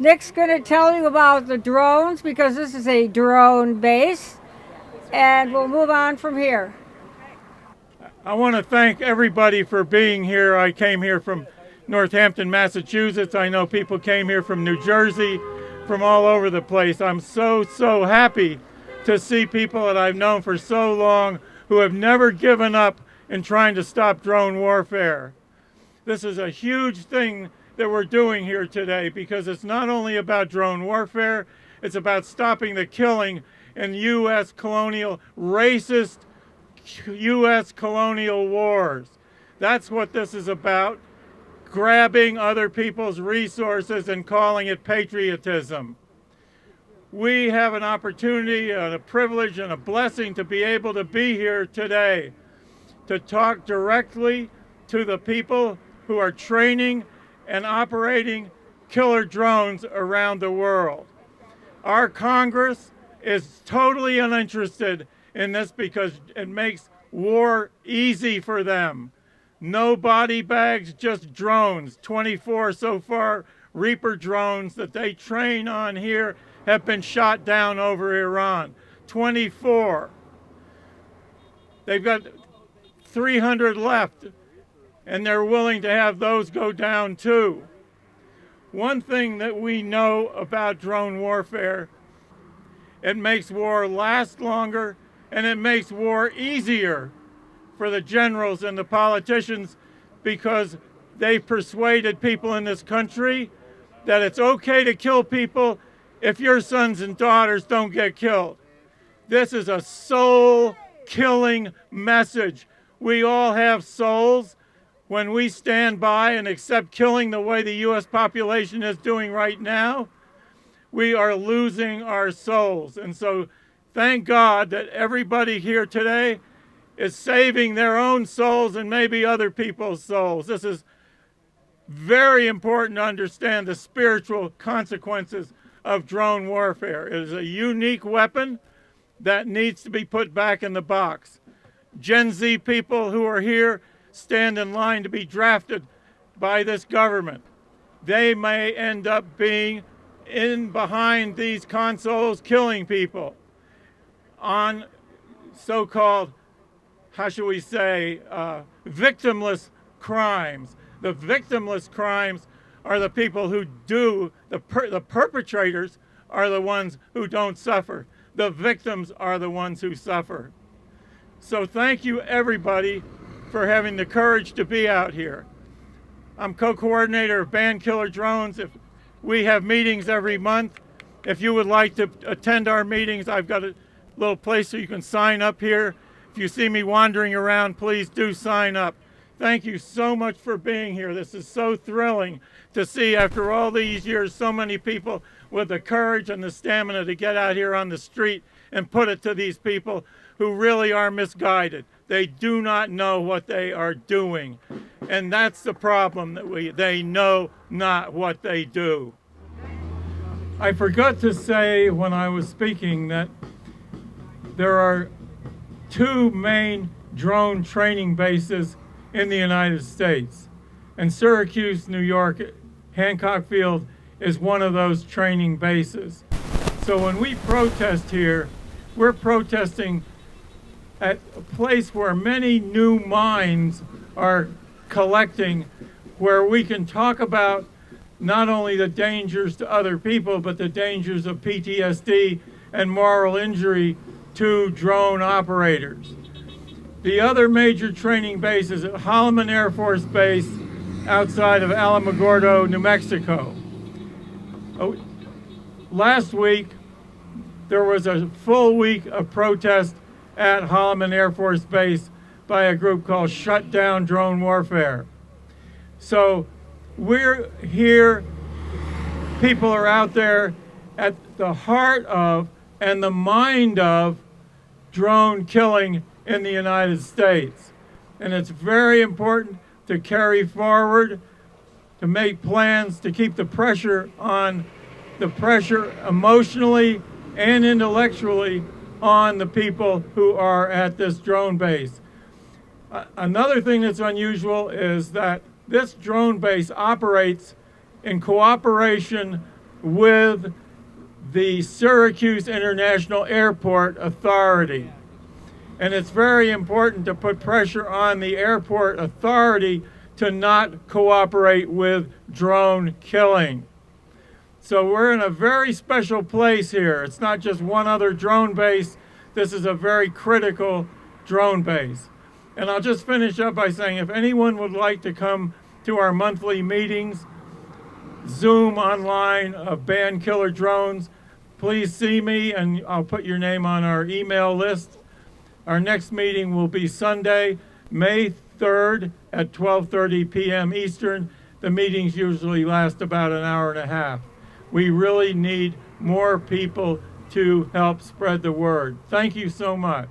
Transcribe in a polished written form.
Nick's going to tell you about the drones because this is a drone base, and we'll move on from here. I want to thank everybody for being here. I came here from Northampton, Massachusetts. I know people came here from New Jersey, from all over the place. I'm so happy to see people that I've known for so long who have never given up in trying to stop drone warfare. This is a huge thing that we're doing here today because it's not only about drone warfare, it's about stopping the killing in U.S. colonial, racist U.S. colonial wars. That's what this is about, grabbing other people's resources and calling it patriotism. We have an opportunity and a privilege and a blessing to be able to be here today to talk directly to the people who are training and operating killer drones around the world. Our Congress is totally uninterested in this because it makes war easy for them. No body bags, just drones. 24 so far Reaper drones that they train on here have been shot down over Iran. 24. They've got 300 left, and they're willing to have those go down too. One thing that we know about drone warfare, it makes war last longer and it makes war easier for the generals and the politicians because they've persuaded people in this country that it's okay to kill people if your sons and daughters don't get killed. This is a soul-killing message. We all have souls. When we stand by and accept killing the way the U.S. population is doing right now, we are losing our souls. And so thank God that everybody here today is saving their own souls and maybe other people's souls. This is very important to understand the spiritual consequences of drone warfare. It is a unique weapon that needs to be put back in the box. Gen Z people who are here stand in line to be drafted by this government. They may end up being in behind these consoles killing people on so-called, how should we say, victimless crimes. The victimless crimes are the people who do, the perpetrators are the ones who don't suffer. The victims are the ones who suffer. So thank you everybody for having the courage to be out here. I'm co-coordinator of Band Killer Drones. We have meetings every month. If you would like to attend our meetings, I've got a little place so you can sign up here. If you see me wandering around, please do sign up. Thank you so much for being here. This is so thrilling to see after all these years so many people with the courage and the stamina to get out here on the street and put it to these people who really are misguided. They do not know what they are doing. And that's the problem, that they know not what they do. I forgot to say when I was speaking that there are two main drone training bases in the United States. And Syracuse, New York, Hancock Field is one of those training bases. So when we protest here, we're protesting at a place where many new minds are collecting, where we can talk about not only the dangers to other people, but the dangers of PTSD and moral injury to drone operators. The other major training base is at Holloman Air Force Base outside of Alamogordo, New Mexico. Last week, there was a full week of protest at Holloman Air Force Base by a group called Shut Down Drone Warfare. So we're here, people are out there at the heart of and the mind of drone killing in the United States. And it's very important to carry forward, to make plans, to keep the pressure on, the pressure emotionally and intellectually on the people who are at this drone base. Another thing that's unusual is that this drone base operates in cooperation with the Syracuse International Airport Authority. And it's very important to put pressure on the airport authority to not cooperate with drone killing. So we're in a very special place here. It's not just one other drone base. This is a very critical drone base. And I'll just finish up by saying if anyone would like to come to our monthly meetings, Zoom online of Ban Killer Drones, please see me and I'll put your name on our email list. Our next meeting will be Sunday, May 3rd at 12:30 p.m. Eastern. The meetings usually last about an hour and a half. We really need more people to help spread the word. Thank you so much.